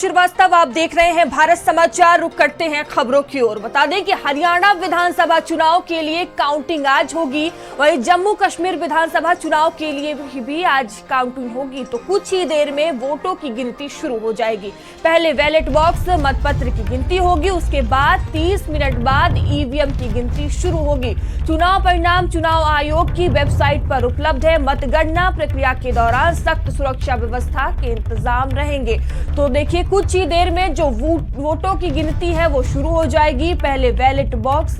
श्रीवास्तव, आप देख रहे हैं भारत समाचार। रुक करते हैं खबरों की ओर। बता दें कि हरियाणा विधानसभा चुनाव के लिए काउंटिंग आज होगी, वहीं जम्मू कश्मीर विधानसभा चुनाव के लिए भी आज काउंटिंग होगी। तो कुछ ही देर में वोटों की गिनती शुरू हो जाएगी। पहले बैलेट बॉक्स मतपत्र की गिनती होगी, उसके बाद 30 मिनट बाद ईवीएम की गिनती शुरू होगी। चुनाव परिणाम चुनाव आयोग की वेबसाइट पर उपलब्ध है। मतगणना प्रक्रिया के दौरान सख्त सुरक्षा व्यवस्था के इंतजाम रहेंगे। तो देखिए, कुछ ही देर में जो वोटों की गिनती है वो शुरू हो जाएगी। पहले बैलेट बॉक्स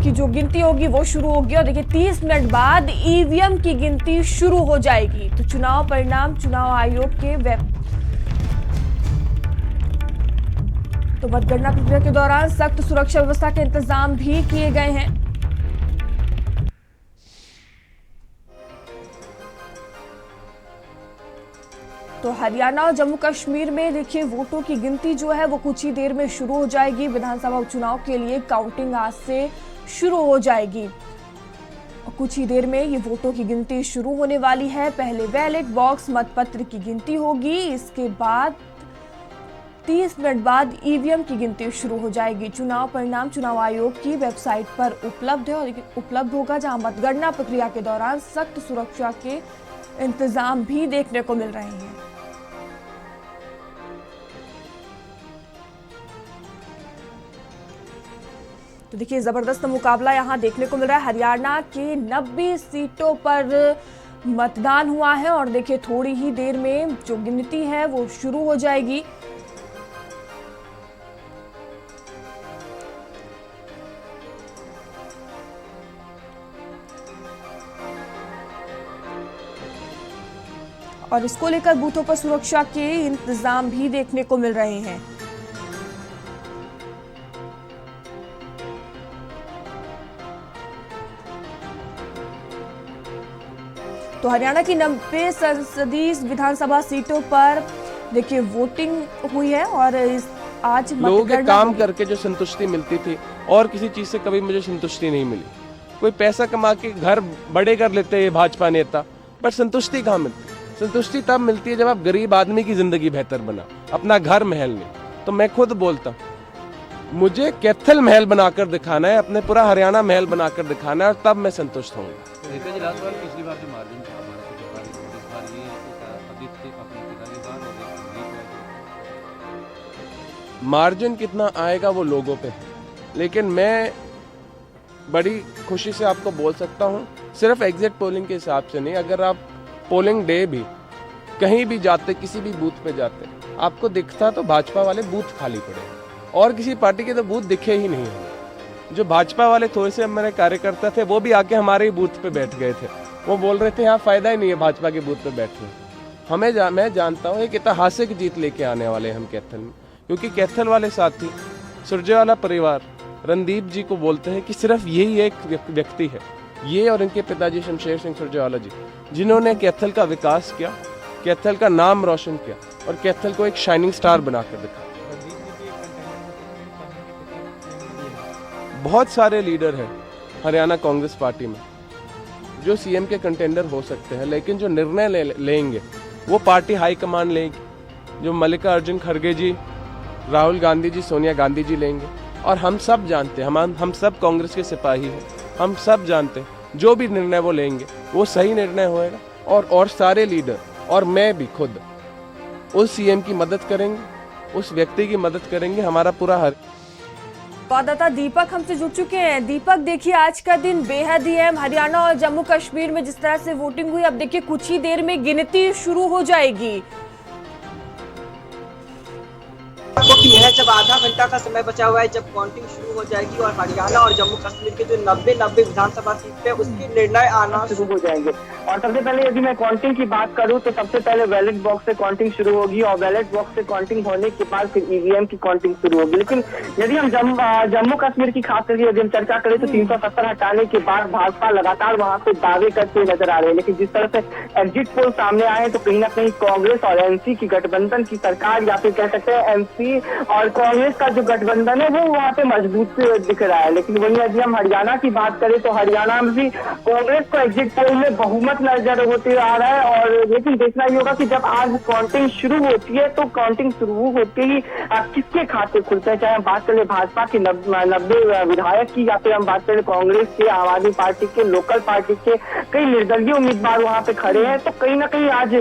की जो गिनती होगी वो शुरू होगी और देखिए 30 मिनट बाद ईवीएम की गिनती शुरू हो जाएगी। तो चुनाव परिणाम चुनाव आयोग के तो मतगणना प्रक्रिया के दौरान सख्त सुरक्षा व्यवस्था के इंतजाम भी किए गए हैं। तो हरियाणा और जम्मू कश्मीर में देखिए वोटों की गिनती जो है वो कुछ ही देर में शुरू हो जाएगी। विधानसभा उपचुनाव के लिए काउंटिंग आज से शुरू हो जाएगी। कुछ ही देर में ये वोटों की गिनती शुरू होने वाली है। पहले बैलेट बॉक्स मतपत्र की गिनती होगी, इसके बाद 30 मिनट बाद ईवीएम की गिनती शुरू हो जाएगी। चुनाव परिणाम चुनाव आयोग की वेबसाइट पर उपलब्ध है और उपलब्ध होगा, जहां मतगणना प्रक्रिया के दौरान सख्त सुरक्षा के इंतजाम भी देखने को मिल रहे हैं। तो देखिए, जबरदस्त मुकाबला यहां देखने को मिल रहा है। हरियाणा के 90 सीटों पर मतदान हुआ है और देखिए थोड़ी ही देर में जो गिनती है वो शुरू हो जाएगी। और इसको लेकर बूथों पर सुरक्षा के इंतजाम भी देखने को मिल रहे हैं। तो हरियाणा की 90 संसदीय विधानसभा सीटों पर देखिए वोटिंग हुई है और आज लोगों के काम करके जो संतुष्टि मिलती थी और किसी चीज से कभी मुझे संतुष्टि नहीं मिली। कोई पैसा कमा के घर बड़े कर लेते हैं भाजपा नेता, पर संतुष्टि कहाँ मिलती? संतुष्टि तब मिलती है जब आप गरीब आदमी की जिंदगी बेहतर बना, अपना घर महल में। तो मैं खुद बोलता हूँ, मुझे कैथल महल बनाकर दिखाना है, अपने पूरा हरियाणा महल बनाकर दिखाना है और तब मैं संतुष्ट होऊंगा। पिछली बार जो मार्जिन था हमारा, इस बार ये आदित्य अपने पिता के बाद मार्जिन कितना आएगा वो लोगों पे है, लेकिन मैं बड़ी खुशी से आपको बोल सकता हूँ, सिर्फ एग्जिट पोलिंग के हिसाब से नहीं, अगर आप पोलिंग डे भी कहीं भी जाते, किसी भी बूथ पे जाते, आपको दिखता तो भाजपा वाले बूथ खाली पड़े और किसी पार्टी के तो बूथ दिखे ही नहीं हमें। जो भाजपा वाले थोड़े से हमारे कार्यकर्ता थे वो भी आके हमारे ही बूथ पे बैठ गए थे। वो बोल रहे थे यहाँ फायदा ही नहीं है भाजपा के बूथ पे बैठने। मैं जानता हूँ एक ऐतिहासिक जीत लेके आने वाले हम कैथल में, क्योंकि कैथल वाले साथी सुरजेवाला परिवार रणदीप जी को बोलते हैं कि सिर्फ यही एक व्यक्ति है, ये और इनके पिताजी शमशेर सिंह सुरजेवाला जी, जिन्होंने कैथल का विकास किया, कैथल का नाम रोशन किया और कैथल को एक शाइनिंग स्टार बनाकर दिखा। बहुत सारे लीडर हैं हरियाणा कांग्रेस पार्टी में जो सीएम के कंटेंडर हो सकते हैं, लेकिन जो निर्णय लेंगे वो पार्टी हाईकमान लेगी। जो मल्लिकार्जुन खड़गे जी, राहुल गांधी जी, सोनिया गांधी जी लेंगे। और हम सब जानते हैं, हम सब कांग्रेस के सिपाही हैं, हम सब जानते हैं जो भी निर्णय वो लेंगे वो सही निर्णय होएगा। और सारे लीडर और मैं भी खुद उस सीएम की मदद करेंगे, उस व्यक्ति की मदद करेंगे। हमारा पूरा संवाददाता दीपक हमसे जुड़ चुके हैं। दीपक, देखिए आज का दिन बेहद ही अहम। हरियाणा और जम्मू कश्मीर में जिस तरह से वोटिंग हुई, अब देखिए कुछ ही देर में गिनती शुरू हो जाएगी। है जब आधा घंटा का समय बचा हुआ है, जब काउंटिंग शुरू हो जाएगी और हरियाणा और जम्मू कश्मीर के जो 90 विधानसभा सीट है उसके निर्णय आना शुरू हो जाएंगे। और सबसे पहले यदि मैं काउंटिंग की बात करूं तो सबसे पहले बैलेट बॉक्स से काउंटिंग शुरू होगी और बैलेट बॉक्स से काउंटिंग होने के बाद फिर ईवीएम की काउंटिंग शुरू होगी। लेकिन यदि हम जम्मू कश्मीर की खास करके यदि हम चर्चा करें तो 370 हटाने के बाद भाजपा लगातार वहां पे दावे करते नजर आ रहे हैं। लेकिन जिस तरह से एग्जिट पोल सामने आए तो कहीं ना कहीं कांग्रेस और एनसी की गठबंधन की सरकार, या फिर कह सकते हैं एनसी और कांग्रेस का जो गठबंधन है वो वहाँ पे मजबूत दिख रहा है। लेकिन वहीं यदि हम हरियाणा की बात करें तो हरियाणा में भी कांग्रेस को एग्जिट पोल में बहुमत बहुमत नजर होते आ रहा है। और लेकिन देखना ही होगा कि जब आज काउंटिंग शुरू होती है तो काउंटिंग शुरू होते ही किसके खाते खुलते हैं, चाहे हम बात करें भाजपा के 90 विधायक की या फिर हम बात करें कांग्रेस के, आम आदमी पार्टी के, लोकल पार्टी के कई निर्दलीय उम्मीदवार वहां पे खड़े हैं। तो कहीं ना कहीं आज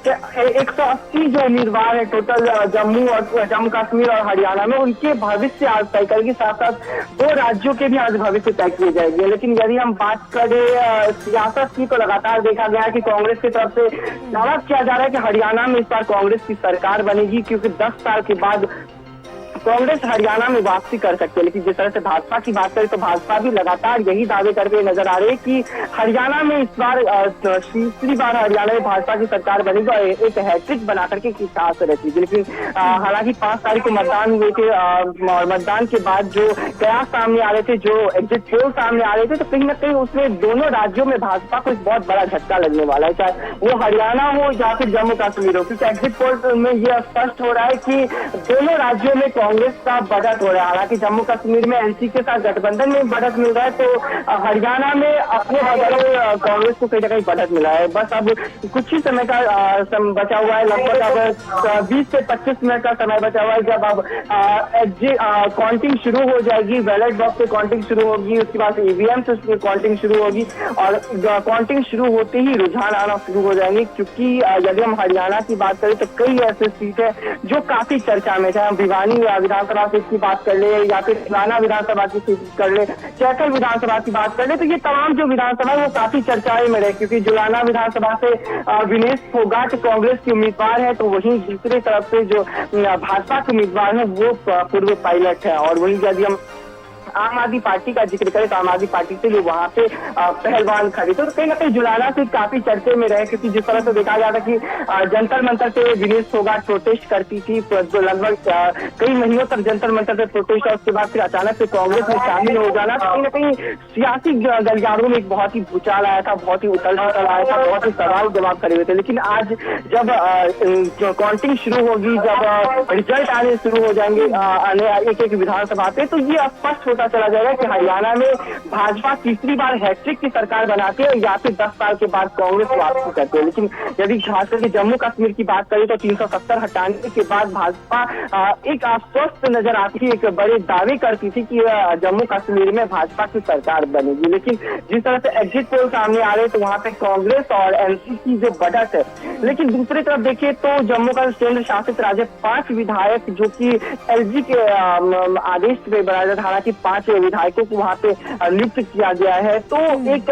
180 जो उम्मीदवार है टोटल जम्मू कश्मीर और हरियाणा में, उनके भविष्य आज तय करेगी। साथ साथ 2 राज्यों के भी आज भविष्य तय किए जाएंगे। लेकिन यदि हम बात करें सियासत की तो लगातार देखा गया है कि कांग्रेस की तरफ से दावा किया जा रहा है कि हरियाणा में इस बार कांग्रेस की सरकार बनेगी, क्योंकि 10 साल के बाद कांग्रेस हरियाणा में वापसी कर सकते हैं। लेकिन जिस तरह से भाजपा की बात करें तो भाजपा भी लगातार यही दावे करके नजर आ रही है कि हरियाणा में इस बार तीसरी बार हरियाणा में भाजपा की सरकार बनेगी और एक हैट्रिक बना करके की साहस रहती है। लेकिन हालांकि 5 तारीख को मतदान हुए थे और मतदान के बाद जो कयास सामने आ रहे थे, जो एग्जिट पोल सामने आ रहे थे, तो कहीं ना कहीं उसमें दोनों राज्यों में भाजपा को एक बहुत बड़ा झटका लगने वाला है, चाहे वो हरियाणा हो या फिर जम्मू कश्मीर हो। क्योंकि एग्जिट पोल में यह स्पष्ट हो रहा है कि दोनों राज्यों में कांग्रेस का बढ़त हो रहा है। हालांकि जम्मू कश्मीर में एनसी के साथ गठबंधन में बढ़त मिल रहा है, तो हरियाणा में अपने बगल कांग्रेस को कहीं ना कहीं बढ़त मिला है। बस अब कुछ ही समय का बचा हुआ है, लगभग अब 20 से 25 मिनट का समय बचा हुआ है। जब अब काउंटिंग शुरू हो जाएगी, बैलेट बॉक्स से काउंटिंग शुरू होगी, उसके बाद ईवीएम से काउंटिंग शुरू होगी और काउंटिंग शुरू होते ही रुझान आना शुरू हो जाएंगे। क्योंकि यदि हम हरियाणा की बात करें तो कई ऐसे सीट है जो काफी चर्चा में, चाहे हम भिवानी विधानसभा सीट की बात कर ले या फिर पुराना विधानसभा की सीट कर ले, चैथल विधानसभा की बात कर ले, तो ये तमाम जो विधानसभा है वो काफी चर्चाएं में रहे। क्योंकि जुलाना विधानसभा से विनेश फोगाट कांग्रेस के उम्मीदवार है, तो वहीं दूसरी तरफ से जो भाजपा के उम्मीदवार है वो पूर्व पायलट है। और वहीं यदि हम आम आदमी पार्टी का जिक्र करें तो आम आदमी पार्टी से भी वहां पे पहलवान खड़े थे, तो कहीं ना कहीं जुलाना से काफी चर्चे में रहे। क्योंकि जिस तरह से देखा गया था कि जंतर मंतर पे विनेश फोगाट प्रोटेस्ट करती थी, तो लगभग कई महीनों तक जंतर मंतर पे प्रोटेस्ट और उसके बाद फिर अचानक से कांग्रेस में शामिल हो जाना, तो कहीं ना कहीं सियासी गलियारों में एक बहुत ही भूचाल आया था, बहुत ही उथल पुथल आया था, बहुत ही सवाल जवाब करे हुए थे। लेकिन आज जब काउंटिंग शुरू होगी, जब रिजल्ट आने शुरू हो जाएंगे एक विधानसभा पे, तो ये स्पष्ट होता चला जाएगा कि हरियाणा में भाजपा तीसरी बार हैट्रिक की सरकार बनाती है या फिर 10 साल के बाद कांग्रेस वापसी करती है। लेकिन यदि खास करके जम्मू कश्मीर की बात करें तो 370 हटाने के बाद भाजपा एक आश्वस्त नजर आती थी, एक बड़े दावे करती थी कि जम्मू कश्मीर में भाजपा की सरकार बनेगी। लेकिन जिस तरह से एग्जिट पोल सामने आ रहे तो वहां पे कांग्रेस और एनसी की जो बढ़त है। लेकिन दूसरी तरफ देखिए तो जम्मू का केंद्र शासित राज्य 5 विधायक जो कि एलजी के आदेश पे बनाया जाता, हालांकि 5 विधायकों को वहां पे नियुक्त किया गया है, तो एक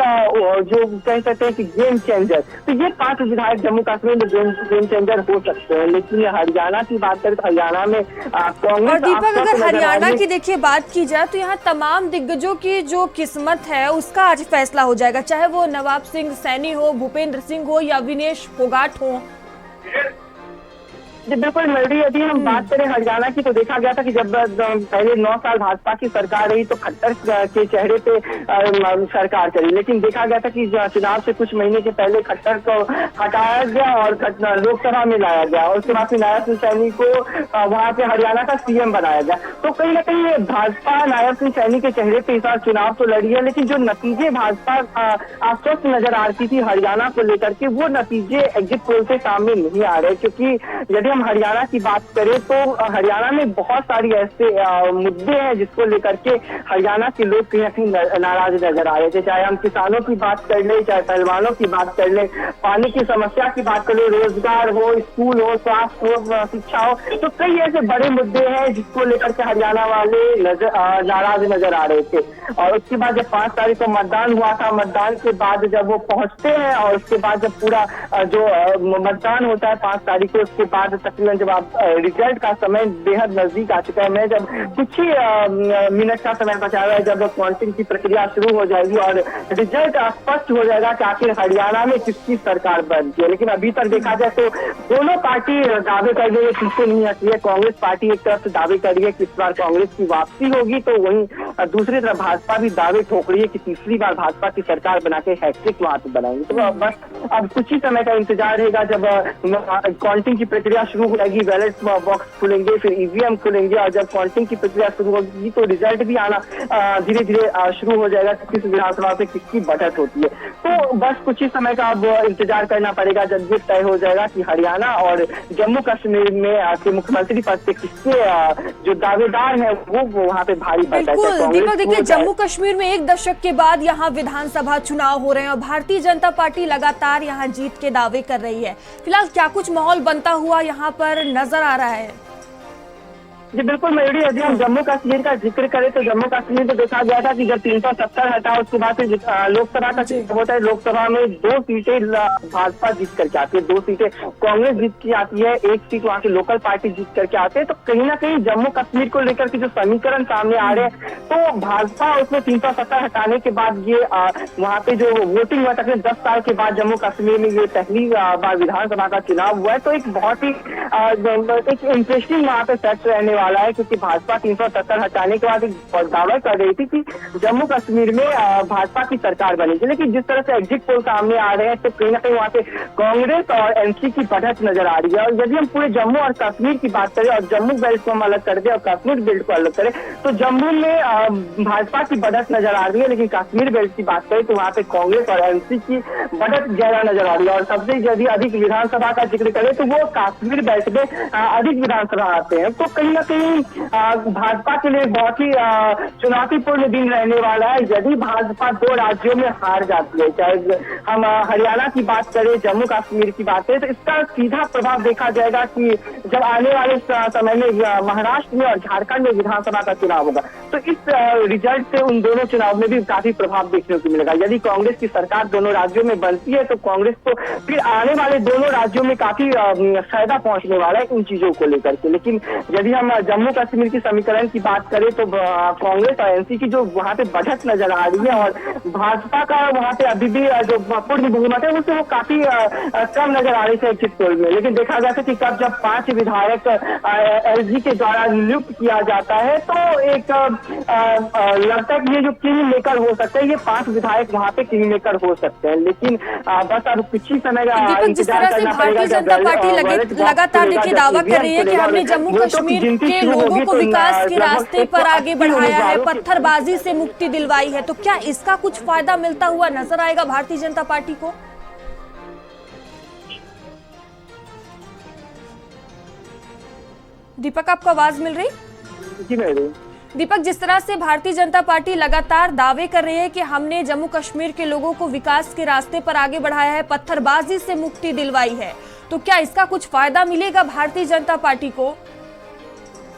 जो कह सकते हैं कि गेम चेंजर, तो ये 5 विधायक जम्मू कश्मीर में गेम चेंजर हो सकते हैं। लेकिन हरियाणा की बात करें तो हरियाणा में कांग्रेस। और दीपक, अगर हरियाणा की देखिए बात की जाए तो यहाँ तमाम दिग्गजों की जो किस्मत है उसका आज फैसला हो जाएगा, चाहे वो नवाब सिंह सैनी हो, भूपेंद्र सिंह हो या विनेश फोगाट हो। जी बिल्कुल मल्टी, यदि हम बात करें हरियाणा की तो देखा गया था कि जब पहले 9 साल भाजपा की सरकार रही तो खट्टर के चेहरे पे सरकार चली। लेकिन देखा गया था कि चुनाव से कुछ महीने के पहले खट्टर को हटाया गया और लोकसभा में लाया गया और उसके बाद फिर नायब सिंह सैनी को वहां पे हरियाणा का सीएम बनाया गया। तो कहीं ना कहीं भाजपा नायब सिंह सैनी के चेहरे पे इस बार चुनाव तो लड़ी है, लेकिन जो नतीजे भाजपा आश्वस्त नजर आ रही थी हरियाणा को लेकर के, वो नतीजे एग्जिट पोल से सामने नहीं आ रहे। क्योंकि यदि हम हरियाणा की बात करें तो हरियाणा में बहुत सारी ऐसे मुद्दे हैं जिसको लेकर के हरियाणा के लोग कहीं ना कहीं नाराज नजर आ रहे थे। चाहे हम किसानों की बात कर ले, चाहे पहलवानों की बात कर ले, पानी की समस्या की बात कर ले, रोजगार हो, स्कूल हो, स्वास्थ्य हो, शिक्षा हो, तो कई ऐसे बड़े मुद्दे हैं जिसको लेकर के हरियाणा वाले नाराज नजर आ रहे थे। और उसके बाद जब 5 तारीख को मतदान हुआ था, मतदान के बाद जब वो पहुंचते हैं और उसके बाद जब पूरा जो मतदान होता है 5 तारीख को, उसके बाद तकरीबन जब आप रिजल्ट का समय बेहद नजदीक आ चुका है, मैं जब कुछ ही मिनट का समय बचा हुआ है, जब काउंटिंग की प्रक्रिया शुरू हो जाएगी और रिजल्ट स्पष्ट हो जाएगा कि आखिर हरियाणा में किसकी सरकार बनती है। लेकिन अभी तक देखा जाए तो दोनों पार्टी दावे कर रही है, पीछे नहीं हटी है। कांग्रेस पार्टी एक तरफ से दावे कर रही है कि इस बार कांग्रेस की वापसी होगी, तो वहीं दूसरी तरफ भाजपा भी दावे ठोक रही है कि तीसरी बार भाजपा की सरकार बना के हैट्रिक वहां पे बनाएंगे। तो बस अब कुछ ही समय का इंतजार रहेगा, जब काउंटिंग की प्रक्रिया शुरू हो जाएगी, बैलेट बॉक्स खुलेंगे, फिर ईवीएम खुलेंगे और जब काउंटिंग की प्रक्रिया शुरू होगी तो रिजल्ट भी आना धीरे धीरे शुरू हो जाएगा कि किस विधानसभा से किसकी बढ़त होती है। तो बस कुछ ही समय का अब इंतजार करना पड़ेगा जब ये तय हो जाएगा कि हरियाणा और जम्मू कश्मीर में के मुख्यमंत्री पद से किसके जो दावेदार है वो वहाँ पे भारी पड़ता है। बिल्कुल दीपक, देखिए जम्मू कश्मीर में 1 दशक के बाद यहाँ विधानसभा चुनाव हो रहे हैं और भारतीय जनता पार्टी लगातार यहाँ जीत के दावे कर रही है। फिलहाल क्या कुछ माहौल बनता हुआ यहाँ पर नजर आ रहा है? जी बिल्कुल मयूरी, यदि हम जम्मू कश्मीर का जिक्र करें तो जम्मू कश्मीर में देखा गया था कि जब 370 हटा उसके बाद से लोकसभा का चुनाव होता है, लोकसभा में 2 सीटें भाजपा जीत करके आती है, 2 सीटें कांग्रेस जीत के आती है, 1 सीट वहाँ से लोकल पार्टी जीत करके आते हैं। तो कहीं ना कहीं जम्मू कश्मीर को लेकर के जो समीकरण सामने आ रहे हैं तो भाजपा उसमें 370 हटाने के बाद ये वहाँ पे जो वोटिंग हुआ तकरीबन 10 साल के बाद जम्मू कश्मीर में ये पहली बार विधानसभा का चुनाव हुआ है। तो एक बहुत ही एक इंटरेस्टिंग वहाँ पे फैक्ट रहने वाला है, क्योंकि भाजपा 370 हटाने के बाद एक दावा कर रही थी कि जम्मू कश्मीर में भाजपा की सरकार बनेगी, लेकिन जिस तरह से एग्जिट पोल सामने आ रहे हैं तो कहीं ना कहीं वहाँ पे कांग्रेस और एनसी की बढ़त नजर आ रही है। और यदि हम पूरे जम्मू और कश्मीर की बात करें और जम्मू बेल्ट को हम अलग कर दें और कश्मीर बेल्ट को अलग करें तो जम्मू में भाजपा की बढ़त नजर आ रही है, लेकिन कश्मीर बेल्ट की बात करें तो वहाँ पे कांग्रेस और एनसी की बढ़त ज्यादा नजर आ रही है। और सबसे यदि अधिक विधानसभा का जिक्र करें तो वो कश्मीर बेल्ट में अधिक विधानसभा आते हैं। तो कहीं ना कहीं भाजपा के लिए बहुत ही चुनौतीपूर्ण दिन रहने वाला है यदि भाजपा 2 राज्यों में हार जाती है, चाहे हम हरियाणा की बात करें, जम्मू कश्मीर की बात करें, तो इसका सीधा प्रभाव देखा जाएगा कि जब आने वाले समय में महाराष्ट्र में और झारखंड में विधानसभा का चुनाव होगा तो इस रिजल्ट से उन दोनों चुनाव में भी काफी प्रभाव देखने को मिलेगा। यदि कांग्रेस की सरकार दोनों राज्यों में बनती है तो कांग्रेस को फिर आने वाले दोनों राज्यों में काफी फायदा पहुंचने वाला है इन चीजों को लेकर के। लेकिन यदि हम जम्मू कश्मीर की समीकरण की बात करें तो कांग्रेस और एनसी की जो वहाँ पे बढ़त नजर आ रही है और भाजपा का वहाँ पे अभी भी जो पूर्ण बहुमत है उससे वो काफी कम नजर आ रही है एग्जिट पोल में। लेकिन देखा गया था कि कब जब 5 विधायक एलजी के द्वारा नियुक्त किया जाता है तो एक लगता है कि ये जो किंग मेकर हो सकता है, ये 5 विधायक वहाँ पे किंग मेकर हो सकते हैं। लेकिन बस अब कुछ ही समय का इंतजार करना पड़ेगा। भारतीय जनता पार्टी लगातार देखिए दावा कर रही है कि हमने जम्मू कश्मीर के लोगों को विकास के रास्ते पर आगे बढ़ाया है, पत्थरबाजी से मुक्ति दिलवाई है, तो क्या इसका कुछ फायदा मिलता हुआ नजर आएगा भारतीय जनता पार्टी को? दीपक, आपको आवाज मिल रही? जी मिल रही। दीपक, जिस तरह से भारतीय जनता पार्टी लगातार दावे कर रही है कि हमने जम्मू कश्मीर के लोगों को विकास के रास्ते पर आगे बढ़ाया है, पत्थरबाजी से मुक्ति दिलवाई है, तो क्या इसका कुछ फायदा मिलेगा भारतीय जनता पार्टी को?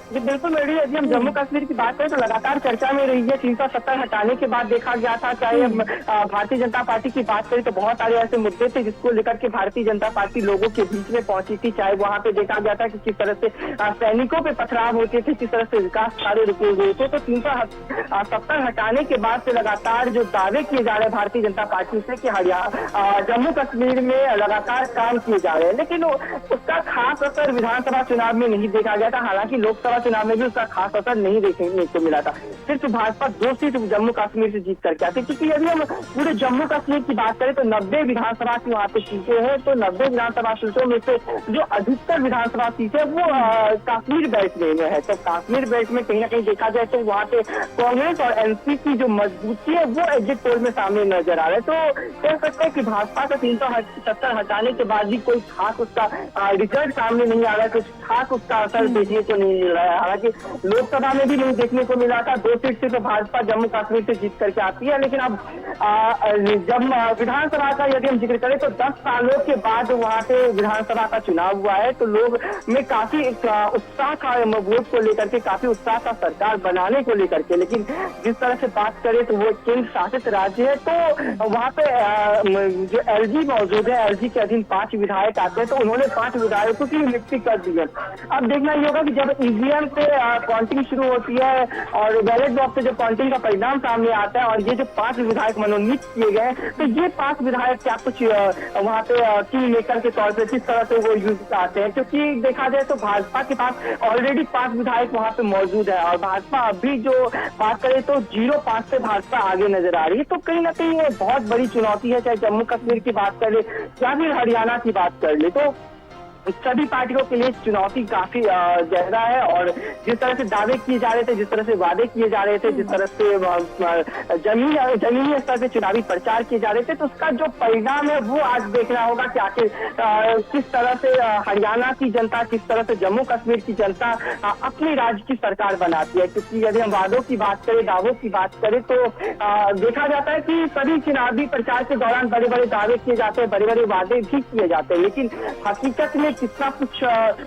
जी बिल्कुल मेरी, यदि हम जम्मू कश्मीर की बात करें तो लगातार चर्चा में रही है। 370 हटाने के बाद देखा गया था, चाहे भारतीय जनता पार्टी की बात करें तो बहुत सारे ऐसे मुद्दे थे जिसको लेकर के भारतीय जनता पार्टी लोगों के बीच में पहुंची थी। चाहे वहां पे देखा गया था कि किस तरह से सैनिकों पे पथराव होते थे, किस तरह से विकास कार्य रुके हुए थे। तो 370 हटाने के बाद से लगातार जो दावे किए जा रहे हैं भारतीय जनता पार्टी से कि हरियाणा जम्मू कश्मीर में लगातार काम किए जा रहे हैं, लेकिन उसका खास असर विधानसभा चुनाव में नहीं देखा गया था। हालांकि लोकसभा चुनाव में भी उसका खास असर नहीं देखने को मिला था। सिर्फ भाजपा 2 सीट जम्मू कश्मीर से जीत करके आती, क्योंकि यदि हम पूरे जम्मू कश्मीर की बात करें तो 90 विधानसभा की वहाँ पे सीटें हैं। तो 90 विधानसभा सीटों में से जो अधिकतर विधानसभा सीटें वो कश्मीर बेल्ट में है। तो कश्मीर बेल्ट में कहीं ना कहीं देखा जाए तो वहाँ पे कांग्रेस और एनसी की जो मजबूती है वो एग्जिट पोल में सामने नजर आ रहा है। तो कह सकते हैं कि भाजपा का 370 हटाने के बाद भी कोई खास उसका रिजल्ट सामने नहीं आ रहा है, कुछ खास उसका असर देखने को नहीं मिल रहा है। हालांकि लोकसभा में भी नहीं देखने को मिला था, 2 सीट सिर्फ भाजपा जम्मू कश्मीर से जीत करके आती है। लेकिन अब जब विधानसभा का यदि हम जिक्र करें तो 10 सालों के बाद वहाँ पे विधानसभा का चुनाव हुआ है, तो लोग में काफी उत्साह था वोट को लेकर के, काफी उत्साह था सरकार बनाने को लेकर के। लेकिन जिस तरह से बात करें तो वो केंद्र शासित राज्य है, तो वहाँ पे जो एलजी मौजूद है, एलजी के अधीन 5 विधायक आते हैं, तो उन्होंने 5 विधायकों की नियुक्ति कर दी है। अब देखना ये होगा कि जब ईवीएम से काउंटिंग शुरू होती है और बैलेट बॉक्स से जब काउंटिंग का परिणाम सामने आता है और ये जो 5 विधायक मनोनीत किए गए, तो ये 5 विधायक क्या कुछ वहाँ पे किंग मेकर के तौर पे किस तरह से वो यूज आते हैं, क्योंकि देखा जाए तो भाजपा के पास ऑलरेडी 5 विधायक वहाँ पे मौजूद है और भाजपा अभी जो बात करे तो 0-5 से भाजपा आगे नजर आ रही है। तो कहीं ना कहीं ये बहुत बड़ी चुनौती है, चाहे जम्मू कश्मीर की बात कर ले या फिर हरियाणा की बात कर ले। तो सभी पार्टियों के लिए चुनौती काफी ज्यादा है। और जिस तरह से दावे किए जा रहे थे, जिस तरह से वादे किए जा रहे थे, जिस तरह से जमीनी स्तर पे चुनावी प्रचार किए जा रहे थे, तो उसका जो परिणाम है वो आज देखना होगा कि आखिर किस तरह से हरियाणा की जनता, किस तरह से जम्मू कश्मीर की जनता अपनी राज्य की सरकार बनाती है। क्योंकि यदि हम वादों की बात करें, दावों की बात करें, तो देखा जाता है कि सभी चुनावी प्रचार के दौरान बड़े बड़े दावे किए जाते हैं, बड़े बड़े वादे भी किए जाते हैं, लेकिन हकीकत में कितना कुछ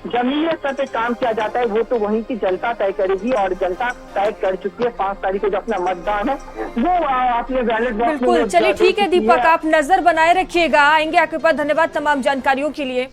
जमीनी स्तर पे काम किया जाता है वो तो वहीं की जनता तय करेगी। और जनता तय कर चुकी है 5 तारीख को जो अपना मतदान है वो अपने बैलेट बॉक्स में। बिल्कुल, चलिए ठीक है दीपक, आप नजर बनाए रखिएगा, आएंगे आपके पास। धन्यवाद तमाम जानकारियों के लिए।